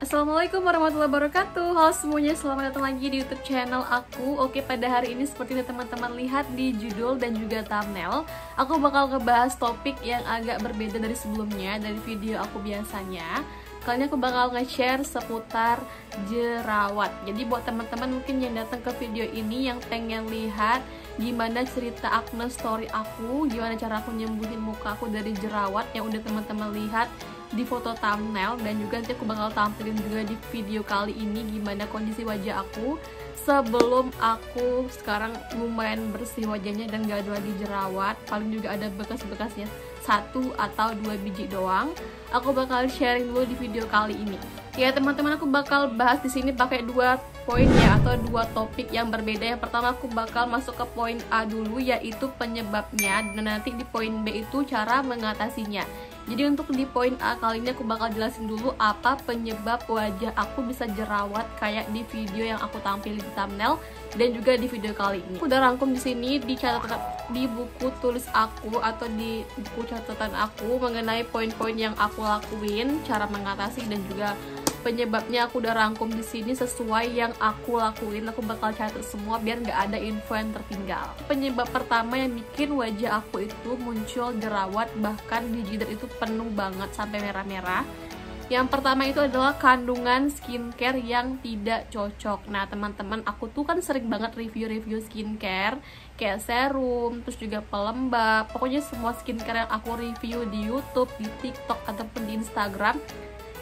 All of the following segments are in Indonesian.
Assalamualaikum warahmatullahi wabarakatuh. Halo semuanya, selamat datang lagi di YouTube channel aku. Oke, pada hari ini seperti yang teman-teman lihat di judul dan juga thumbnail, aku bakal ngebahas topik yang agak berbeda dari sebelumnya, dari video aku biasanya. Kali ini aku bakal nge-share seputar jerawat. Jadi buat teman-teman mungkin yang datang ke video ini yang pengen lihat gimana cerita acne story aku, gimana cara aku nyembuhin muka aku dari jerawat yang udah teman-teman lihat di foto thumbnail, dan juga nanti aku bakal tampilin juga di video kali ini gimana kondisi wajah aku sebelum aku sekarang lumayan bersih wajahnya dan gak ada lagi jerawat, paling juga ada bekas-bekasnya 1 atau 2 biji doang. Aku bakal sharing dulu di video kali ini. Ya teman-teman, aku bakal bahas di sini pakai 2 poin ya, atau 2 topik yang berbeda. Yang pertama aku bakal masuk ke poin A dulu, yaitu penyebabnya, dan nanti di poin B itu cara mengatasinya. Jadi untuk di poin A kali ini aku bakal jelasin dulu apa penyebab wajah aku bisa jerawat kayak di video yang aku tampilin di thumbnail dan juga di video kali ini. Aku udah rangkum di sini di catatan, di buku tulis aku atau di buku catatan aku mengenai poin-poin yang aku lakuin, cara mengatasi dan juga penyebabnya. Aku udah rangkum di sini sesuai yang aku lakuin. Aku bakal catat semua biar nggak ada info yang tertinggal. Penyebab pertama yang bikin wajah aku itu muncul jerawat, bahkan di jidat itu penuh banget sampai merah-merah. Yang pertama itu adalah kandungan skincare yang tidak cocok. Nah teman-teman, aku tuh kan sering banget review-review skincare kayak serum, terus juga pelembab, pokoknya semua skincare yang aku review di YouTube, di TikTok ataupun di Instagram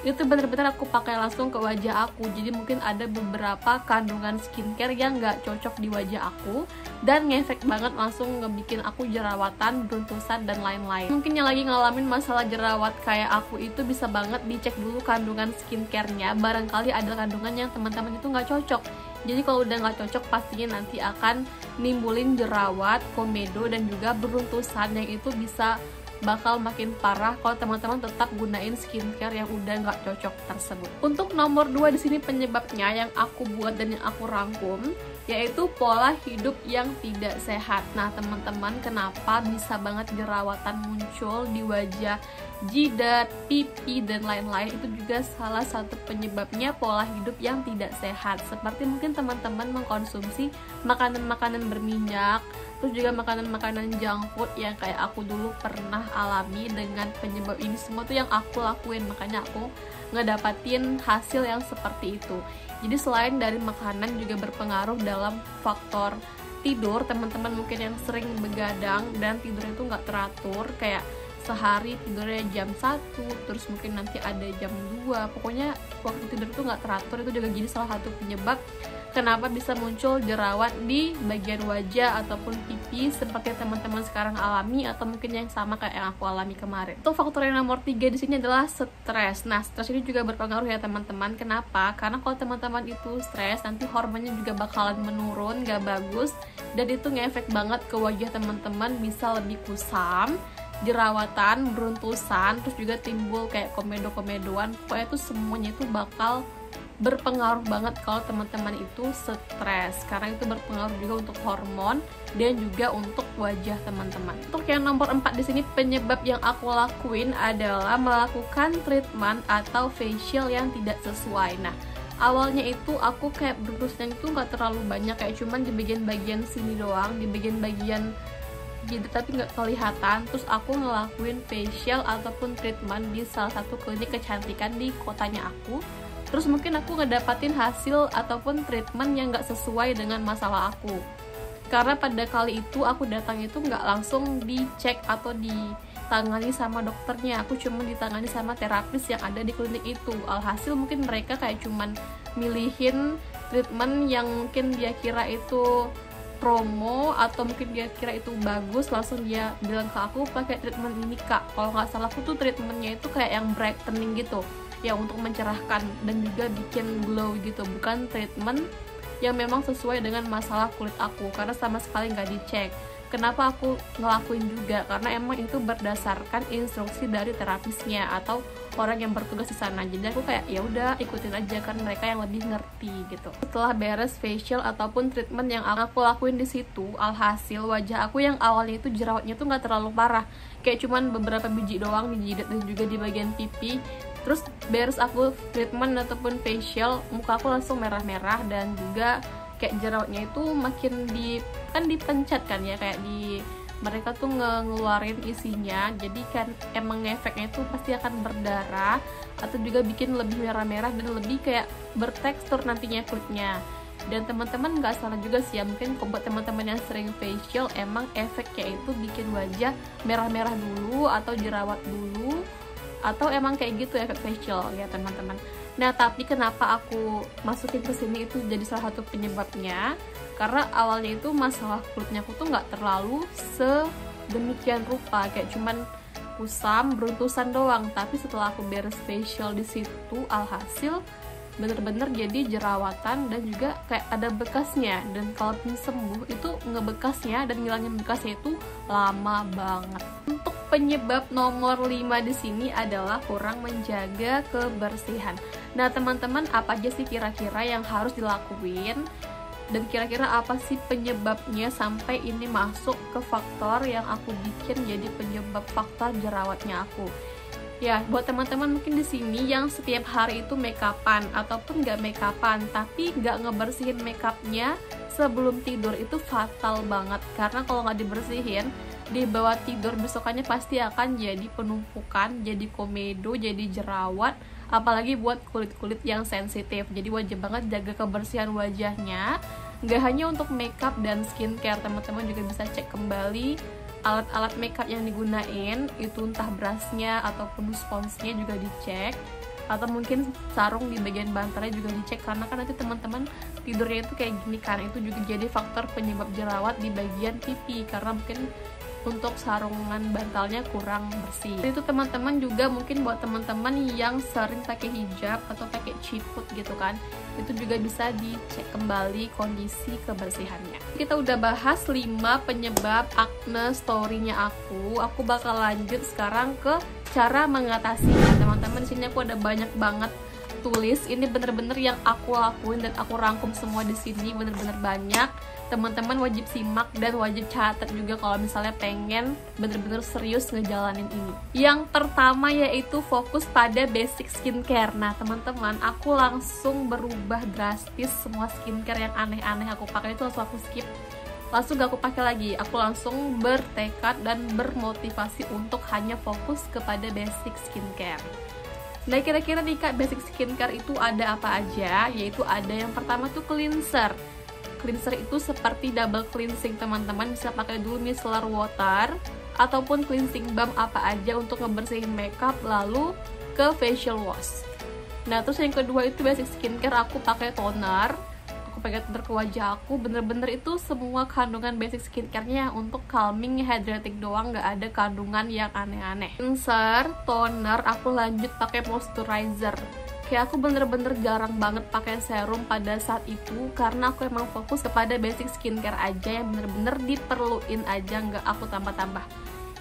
itu bener-bener aku pakai langsung ke wajah aku. Jadi mungkin ada beberapa kandungan skincare yang gak cocok di wajah aku dan ngefek banget, langsung ngebikin aku jerawatan, beruntusan dan lain-lain. Mungkin yang lagi ngalamin masalah jerawat kayak aku itu bisa banget dicek dulu kandungan skincare-nya. Barangkali ada kandungan yang teman-teman itu gak cocok. Jadi kalau udah gak cocok pastinya nanti akan nimbulin jerawat, komedo dan juga beruntusan, yang itu bisa bakal makin parah kalau teman-teman tetap gunain skincare yang udah nggak cocok tersebut. Untuk nomor 2 di sini penyebabnya yang aku buat dan yang aku rangkum, yaitu pola hidup yang tidak sehat. Nah teman-teman, kenapa bisa banget jerawatan muncul di wajah, jidat, pipi dan lain-lain? Itu juga salah satu penyebabnya pola hidup yang tidak sehat. Seperti mungkin teman-teman mengkonsumsi makanan-makanan berminyak, terus juga makanan-makanan junk food yang kayak aku dulu pernah alami. Dengan penyebab ini semua tuh yang aku lakuin, makanya aku ngedapatin hasil yang seperti itu. Jadi selain dari makanan juga berpengaruh dalam faktor tidur. Teman-teman mungkin yang sering begadang dan tidurnya itu nggak teratur, kayak sehari tidurnya jam 1, terus mungkin nanti ada jam 2, pokoknya waktu tidur itu nggak teratur. Itu juga jadi salah satu penyebab kenapa bisa muncul jerawat di bagian wajah ataupun pipi seperti teman-teman sekarang alami, atau mungkin yang sama kayak yang aku alami kemarin. Itu faktor yang nomor 3 di sini adalah stres. Nah stres ini juga berpengaruh ya teman-teman. Kenapa? Karena kalau teman-teman itu stres, nanti hormonnya juga bakalan menurun, gak bagus, dan itu ngefek banget ke wajah teman-teman. Bisa lebih kusam, jerawatan, beruntusan, terus juga timbul kayak komedo-komedoan. Pokoknya itu semuanya itu bakal berpengaruh banget kalau teman-teman itu stres, karena itu berpengaruh juga untuk hormon dan juga untuk wajah teman-teman. Untuk yang nomor 4 di sini penyebab yang aku lakuin adalah melakukan treatment atau facial yang tidak sesuai. Nah awalnya itu aku kayak beruntusnya itu nggak terlalu banyak, kayak cuman di bagian-bagian sini doang, di bagian-bagian jidat tapi nggak kelihatan. Terus aku ngelakuin facial ataupun treatment di salah satu klinik kecantikan di kotanya aku. Terus mungkin aku ngedapatin hasil ataupun treatment yang nggak sesuai dengan masalah aku. Karena pada kali itu aku datang itu nggak langsung dicek atau ditangani sama dokternya. Aku cuma ditangani sama terapis yang ada di klinik itu. Alhasil mungkin mereka kayak cuman milihin treatment yang mungkin dia kira itu promo, atau mungkin dia kira itu bagus, langsung dia bilang ke aku pakai treatment ini kak. Kalau nggak salah aku tuh treatmentnya itu kayak yang brightening gitu ya, untuk mencerahkan dan juga bikin glow gitu, bukan treatment yang memang sesuai dengan masalah kulit aku, karena sama sekali nggak dicek. Kenapa aku ngelakuin juga? Karena emang itu berdasarkan instruksi dari terapisnya atau orang yang bertugas di sana. Jadi aku kayak ya udah ikutin aja, kan mereka yang lebih ngerti gitu. Setelah beres facial ataupun treatment yang aku lakuin di situ, alhasil wajah aku yang awalnya itu jerawatnya tuh nggak terlalu parah, kayak cuman beberapa biji doang di jidat dan juga di bagian pipi. Terus beres aku treatment ataupun facial, muka aku langsung merah-merah dan juga kayak jerawatnya itu makin dipencet kan ya, kayak mereka tuh ngeluarin isinya, jadi kan emang efeknya itu pasti akan berdarah atau juga bikin lebih merah-merah dan lebih kayak bertekstur nantinya kulitnya. Dan teman-teman nggak salah juga sih ya, mungkin buat teman-teman yang sering facial emang efeknya itu bikin wajah merah-merah dulu atau jerawat dulu, atau emang kayak gitu efek facial ya teman-teman. Nah, tapi kenapa aku masukin ke sini itu jadi salah satu penyebabnya, karena awalnya itu masalah kulitnya aku tuh nggak terlalu sedemikian rupa, kayak cuman kusam, beruntusan doang. Tapi setelah aku beres facial di situ, alhasil bener-bener jadi jerawatan dan juga kayak ada bekasnya. Dan kalau sembuh itu ngebekasnya dan ngilangin bekasnya itu lama banget. Untuk penyebab nomor 5 di sini adalah kurang menjaga kebersihan. Nah, teman-teman, apa aja sih kira-kira yang harus dilakuin? Dan kira-kira apa sih penyebabnya sampai ini masuk ke faktor yang aku bikin jadi penyebab faktor jerawatnya aku? Ya, buat teman-teman mungkin di sini yang setiap hari itu make upan ataupun nggak make upan, tapi nggak ngebersihin makeupnya sebelum tidur, itu fatal banget. Karena kalau nggak dibersihin, di bawah tidur besokannya pasti akan jadi penumpukan, jadi komedo, jadi jerawat. Apalagi buat kulit-kulit yang sensitif. Jadi wajib banget jaga kebersihan wajahnya. Nggak hanya untuk makeup dan skincare, teman-teman juga bisa cek kembali alat-alat makeup yang digunain, itu entah brushnya ataupun sponsnya juga dicek, atau mungkin sarung di bagian bantalnya juga dicek, karena kan nanti teman-teman tidurnya itu kayak gini kan, itu juga jadi faktor penyebab jerawat di bagian pipi, karena mungkin untuk sarungan bantalnya kurang bersih. Itu teman-teman juga mungkin buat teman-teman yang sering pakai hijab atau pakai ciput gitu kan, itu juga bisa dicek kembali kondisi kebersihannya. Kita udah bahas 5 penyebab acne story-nya aku bakal lanjut sekarang ke cara mengatasinya. Teman-teman, di sini aku ada banyak banget tulis, ini bener-bener yang aku lakuin dan aku rangkum semua di sini, bener-bener banyak. Teman-teman wajib simak dan wajib catat juga kalau misalnya pengen bener-bener serius ngejalanin ini. Yang pertama yaitu fokus pada basic skincare. Nah teman-teman, aku langsung berubah drastis, semua skincare yang aneh-aneh aku pakai itu langsung aku skip, langsung gak aku pakai lagi. Aku langsung bertekad dan bermotivasi untuk hanya fokus kepada basic skincare. Nah kira-kira nih Kak, basic skincare itu ada apa aja? Yaitu ada yang pertama tuh cleanser. Cleanser itu seperti double cleansing, teman-teman bisa pakai dulu micellar water ataupun cleansing balm apa aja untuk ngebersihin makeup, lalu ke facial wash. Nah terus yang kedua itu basic skincare, aku pakai toner. Aku pakai toner ke wajah aku, bener-bener itu semua kandungan basic skincare-nya untuk calming, hydrating doang, nggak ada kandungan yang aneh-aneh. Cleanser, toner, aku lanjut pakai moisturizer. Kayak aku bener-bener jarang banget pakai serum pada saat itu, karena aku emang fokus kepada basic skincare aja yang bener-bener diperluin aja, nggak aku tambah-tambah.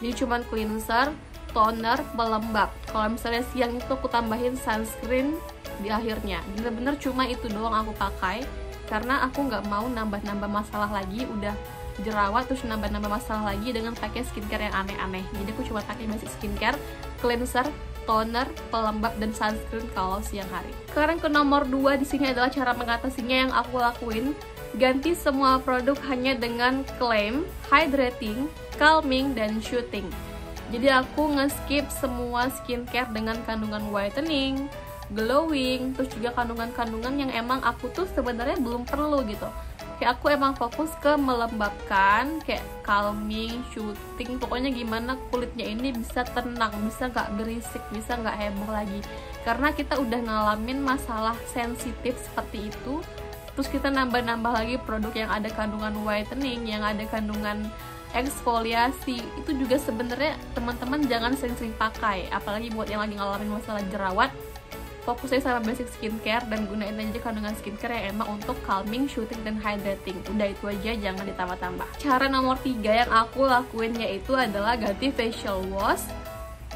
Jadi cuman cleanser, toner, pelembab. Kalau misalnya siang itu aku tambahin sunscreen di akhirnya. Bener-bener cuma itu doang aku pakai, karena aku nggak mau nambah-nambah masalah lagi, udah jerawat terus nambah-nambah masalah lagi dengan pakai skincare yang aneh-aneh. Jadi aku cuma pakai basic skincare, cleanser, toner, pelembab, dan sunscreen kalau siang hari. Sekarang ke nomor 2 di sini adalah cara mengatasinya yang aku lakuin. Ganti semua produk hanya dengan claim, hydrating, calming, dan shooting. Jadi aku nge-skip semua skincare dengan kandungan whitening, glowing, terus juga kandungan-kandungan yang emang aku tuh sebenarnya belum perlu gitu. Kayak aku emang fokus ke melembabkan, kayak calming, shooting, pokoknya gimana kulitnya ini bisa tenang, bisa gak berisik, bisa gak heboh lagi. Karena kita udah ngalamin masalah sensitif seperti itu, terus kita nambah-nambah lagi produk yang ada kandungan whitening, yang ada kandungan eksfoliasi, itu juga sebenarnya teman-teman jangan sering-sering pakai, apalagi buat yang lagi ngalamin masalah jerawat. Fokusnya sama basic skincare dan gunain aja kandungan skincare yang emang untuk calming, shooting, dan hydrating. Udah itu aja, jangan ditambah-tambah. Cara nomor 3 yang aku lakuin yaitu adalah ganti facial wash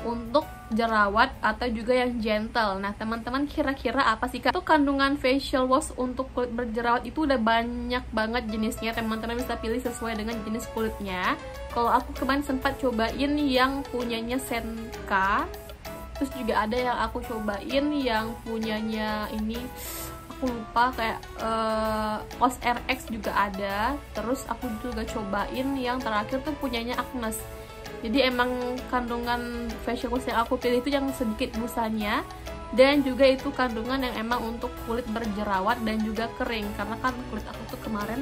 untuk jerawat atau juga yang gentle. Nah teman-teman, kira-kira apa sih Kak? Itu kandungan facial wash untuk kulit berjerawat itu udah banyak banget jenisnya. Teman-teman bisa pilih sesuai dengan jenis kulitnya. Kalau aku kemarin sempat cobain yang punyanya Senka, Terus juga ada yang aku cobain yang punyanya ini aku lupa, kayak OS RX juga ada. Terus aku juga cobain yang terakhir tuh punyanya Agnes. Jadi emang kandungan facial wash yang aku pilih itu yang sedikit busanya, dan juga itu kandungan yang emang untuk kulit berjerawat dan juga kering, karena kan kulit aku tuh kemarin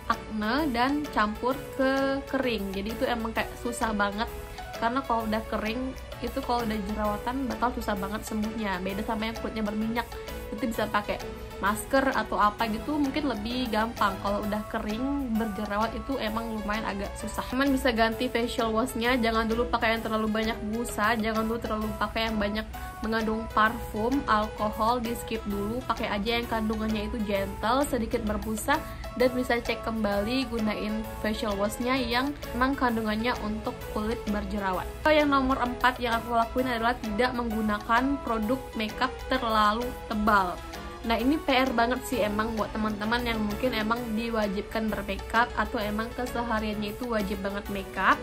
akne dan campur ke kering. Jadi itu emang kayak susah banget, karena kalau udah kering itu kalau udah jerawatan bakal susah banget sembuhnya. Beda sama yang kulitnya berminyak, itu bisa pakai masker atau apa gitu mungkin lebih gampang. Kalau udah kering berjerawat itu emang lumayan agak susah. Cuman bisa ganti facial washnya, jangan dulu pakai yang terlalu banyak busa, jangan dulu terlalu pakai yang banyak mengandung parfum, alkohol, di skip dulu. Pakai aja yang kandungannya itu gentle, sedikit berbusa, dan bisa cek kembali gunain facial washnya yang memang kandungannya untuk kulit berjerawat. Yang nomor 4 yang aku lakuin adalah tidak menggunakan produk makeup terlalu tebal. Nah ini PR banget sih emang buat teman-teman yang mungkin emang diwajibkan bermakeup atau emang kesehariannya itu wajib banget makeup.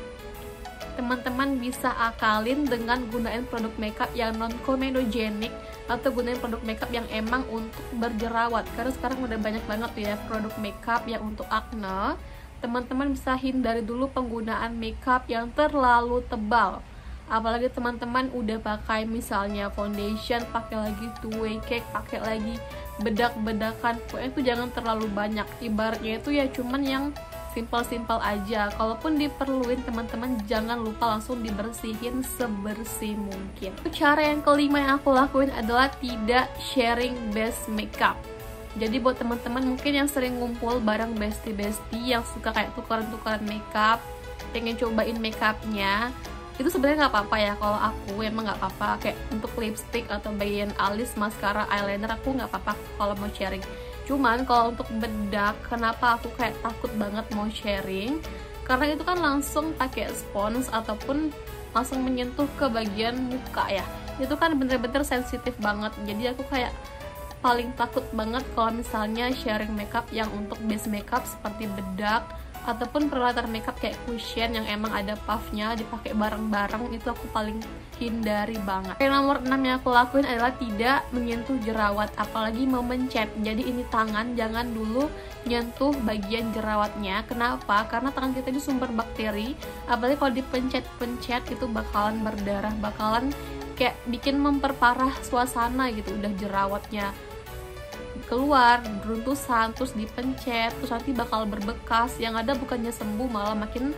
Teman-teman bisa akalin dengan gunain produk makeup yang non comedogenic atau gunain produk makeup yang emang untuk berjerawat, karena sekarang udah banyak banget tuh ya produk makeup yang untuk acne. Teman-teman bisa hindari dulu penggunaan makeup yang terlalu tebal. Apalagi teman-teman udah pakai misalnya foundation, pakai lagi two-way cake, pakai lagi bedak-bedakan, pokoknya itu jangan terlalu banyak. Ibaratnya itu ya cuman yang simpel-simpel aja. Kalaupun diperluin teman-teman jangan lupa langsung dibersihin sebersih mungkin. Cara yang kelima yang aku lakuin adalah tidak sharing base makeup. Jadi buat teman-teman mungkin yang sering ngumpul bareng bestie-bestie yang suka kayak tukeran-tukeran makeup, pengen cobain makeupnya, itu sebenarnya nggak apa-apa ya. Kalau aku emang nggak apa-apa, kayak untuk lipstick atau bagian alis, maskara, eyeliner aku nggak apa-apa kalau mau sharing. Cuman kalau untuk bedak, kenapa aku kayak takut banget mau sharing? Karena itu kan langsung pakai spons ataupun langsung menyentuh ke bagian muka ya. Itu kan bener-bener sensitif banget. Jadi aku kayak paling takut banget kalau misalnya sharing makeup yang untuk base makeup seperti bedak ataupun peralatan makeup kayak cushion yang emang ada puffnya dipakai bareng-bareng, itu aku paling hindari banget. Yang nomor 6 yang aku lakuin adalah tidak menyentuh jerawat, apalagi memencet. Jadi ini tangan jangan dulu nyentuh bagian jerawatnya. Kenapa? Karena tangan kita ini sumber bakteri, apalagi kalau dipencet-pencet itu bakalan berdarah, bakalan kayak bikin memperparah suasana gitu. Udah jerawatnya keluar, beruntusan, terus dipencet, terus nanti bakal berbekas, yang ada bukannya sembuh malah makin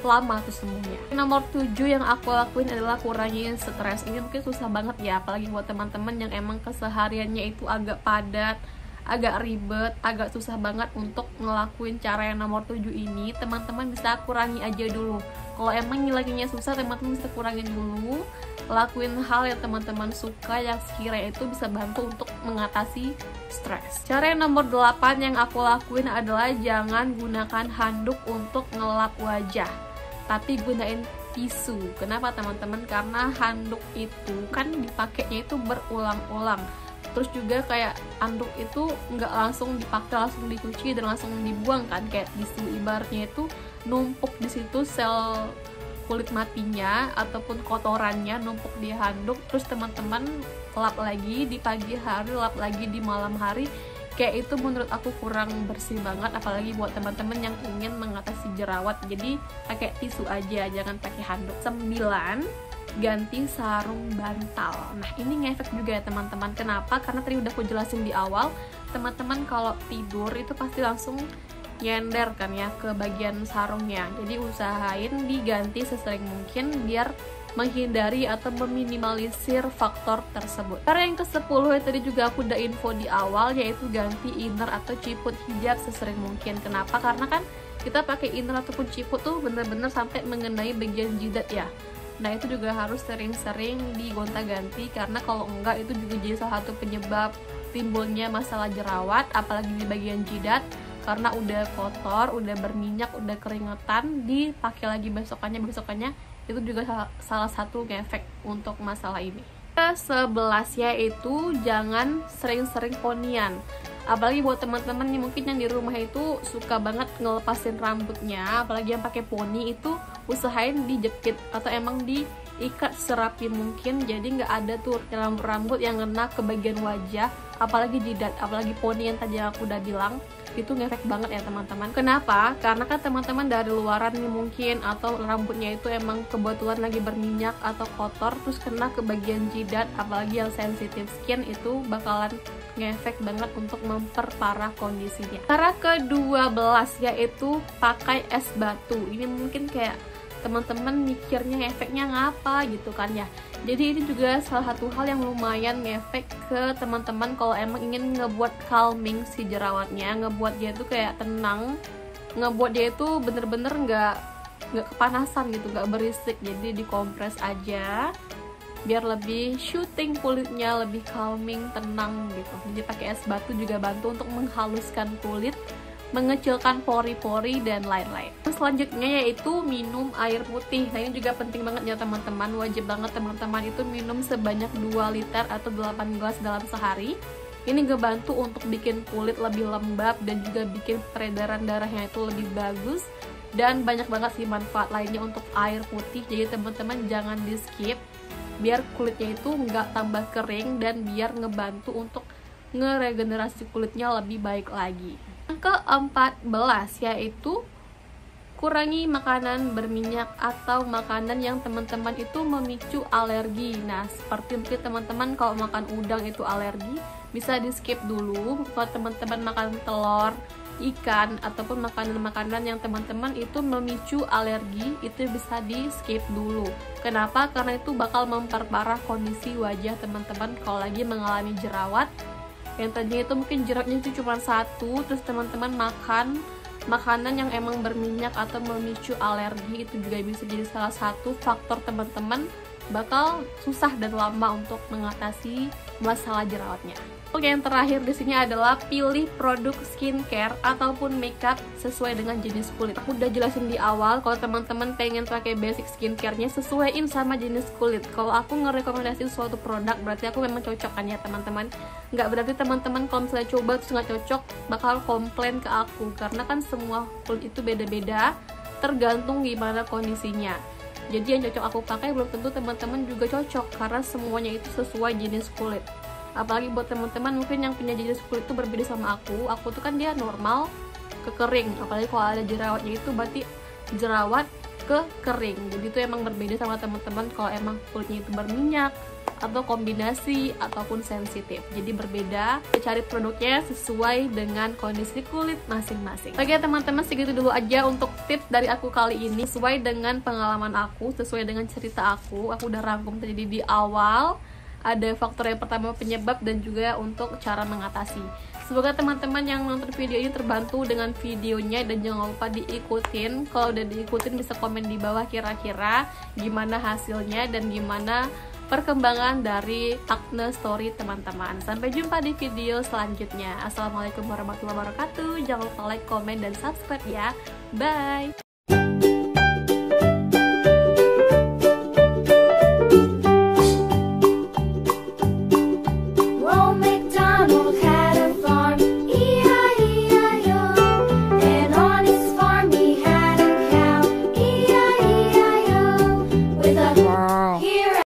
lama tuh sembuhnya. Nomor 7 yang aku lakuin adalah kurangin stres. Ini mungkin susah banget ya, apalagi buat teman-teman yang emang kesehariannya itu agak padat, agak ribet, agak susah banget untuk ngelakuin cara yang nomor 7 ini. Teman-teman bisa kurangi aja dulu. Kalau emang ngilanginnya susah, teman-teman bisa kurangin dulu. Lakuin hal yang teman-teman suka yang sekiranya itu bisa bantu untuk mengatasi stres. Cara yang nomor 8 yang aku lakuin adalah jangan gunakan handuk untuk ngelap wajah, tapi gunain tisu. Kenapa teman-teman? Karena handuk itu kan dipakainya itu berulang-ulang. Terus juga kayak handuk itu nggak langsung dipakai, langsung dicuci dan langsung dibuang kan, kayak tisu ibaratnya itu numpuk di situ sel kulit matinya ataupun kotorannya numpuk di handuk, terus teman-teman lap lagi di pagi hari, lap lagi di malam hari. Kayak itu menurut aku kurang bersih banget, apalagi buat teman-teman yang ingin mengatasi jerawat. Jadi pakai tisu aja, jangan pakai handuk. 9, ganti sarung bantal. Nah ini ngefek juga ya teman-teman. Kenapa? Karena tadi udah aku jelasin di awal, teman-teman kalau tidur itu pasti langsung nyender kan ya ke bagian sarungnya. Jadi usahain diganti sesering mungkin biar menghindari atau meminimalisir faktor tersebut. Cara yang ke-10 ya tadi juga aku udah info di awal, yaitu ganti inner atau ciput hijab sesering mungkin. Kenapa? Karena kan kita pakai inner ataupun ciput tuh bener-bener sampai mengenai bagian jidat ya. Nah itu juga harus sering-sering digonta-ganti, karena kalau enggak itu juga jadi salah satu penyebab timbulnya masalah jerawat, apalagi di bagian jidat. Karena udah kotor, udah berminyak, udah keringetan, dipakai lagi besokannya itu juga salah satu ngefek untuk masalah ini. Ke-11 yaitu jangan sering-sering ponian. Apalagi buat teman-teman nih mungkin yang di rumah itu suka banget ngelepasin rambutnya, apalagi yang pakai poni itu usahain dijepit atau emang ikat serapi mungkin, jadi nggak ada tuh rambut yang kena ke bagian wajah, apalagi jidat, apalagi poni yang tadi aku udah bilang. Itu ngefek banget ya teman-teman. Kenapa? Karena kan teman-teman dari luaran nih mungkin, atau rambutnya itu emang kebetulan lagi berminyak atau kotor, terus kena ke bagian jidat, apalagi yang sensitive skin, itu bakalan ngefek banget untuk memperparah kondisinya. Cara ke-12 yaitu pakai es batu. Ini mungkin kayak teman-teman mikirnya efeknya ngapa gitu kan ya. Jadi ini juga salah satu hal yang lumayan ngefek ke teman-teman kalau emang ingin ngebuat calming si jerawatnya, ngebuat dia tuh kayak tenang, ngebuat dia itu bener-bener nggak kepanasan gitu, nggak berisik. Jadi dikompres aja biar lebih shooting kulitnya, lebih calming, tenang gitu. Jadi pakai es batu juga bantu untuk menghaluskan kulit, mengecilkan pori-pori dan lain-lain. Selanjutnya yaitu minum air putih. Nah ini juga penting banget ya teman-teman, wajib banget teman-teman itu minum sebanyak 2 liter atau 8 gelas dalam sehari. Ini ngebantu untuk bikin kulit lebih lembab dan juga bikin peredaran darahnya itu lebih bagus, dan banyak banget sih manfaat lainnya untuk air putih. Jadi teman-teman jangan di skip, biar kulitnya itu nggak tambah kering dan biar ngebantu untuk ngeregenerasi kulitnya lebih baik lagi. Yang ke-14 yaitu kurangi makanan berminyak atau makanan yang teman-teman itu memicu alergi. Nah, seperti mungkin teman-teman kalau makan udang itu alergi, bisa di skip dulu. Kalau teman-teman makan telur, ikan, ataupun makanan-makanan yang teman-teman itu memicu alergi, itu bisa di skip dulu. Kenapa? Karena itu bakal memperparah kondisi wajah teman-teman kalau lagi mengalami jerawat. Yang tadinya itu mungkin jerawatnya itu cuma 1, terus teman-teman makan makanan yang emang berminyak atau memicu alergi, itu juga bisa jadi salah satu faktor teman-teman bakal susah dan lama untuk mengatasi masalah jerawatnya. Oke, yang terakhir di sini adalah pilih produk skincare ataupun makeup sesuai dengan jenis kulit. Aku udah jelasin di awal, kalau teman-teman pengen pakai basic skincare-nya, sesuaiin sama jenis kulit. Kalau aku ngerekomendasiin suatu produk, berarti aku memang cocok kan ya teman-teman. Nggak berarti teman-teman kalau misalnya coba terus nggak cocok, bakal komplain ke aku. Karena kan semua kulit itu beda-beda, tergantung gimana kondisinya. Jadi yang cocok aku pakai belum tentu teman-teman juga cocok, karena semuanya itu sesuai jenis kulit. Apalagi buat teman-teman mungkin yang punya jenis kulit itu berbeda sama aku tuh kan dia normal ke kering, apalagi kalau ada jerawatnya itu berarti jerawat ke kering. Jadi itu emang berbeda sama teman-teman kalau emang kulitnya itu berminyak atau kombinasi ataupun sensitif. Jadi berbeda, cari produknya sesuai dengan kondisi kulit masing-masing. Oke teman-teman, segitu dulu aja untuk tips dari aku kali ini, sesuai dengan pengalaman aku, sesuai dengan cerita aku udah rangkum tadi di awal. Ada faktor yang pertama penyebab dan juga untuk cara mengatasi. Semoga teman-teman yang nonton video ini terbantu dengan videonya, dan jangan lupa diikutin. Kalau udah diikutin bisa komen di bawah kira-kira gimana hasilnya dan gimana perkembangan dari acne story teman-teman. Sampai jumpa di video selanjutnya. Assalamualaikum warahmatullahi wabarakatuh. Jangan lupa like, komen, dan subscribe ya. Bye!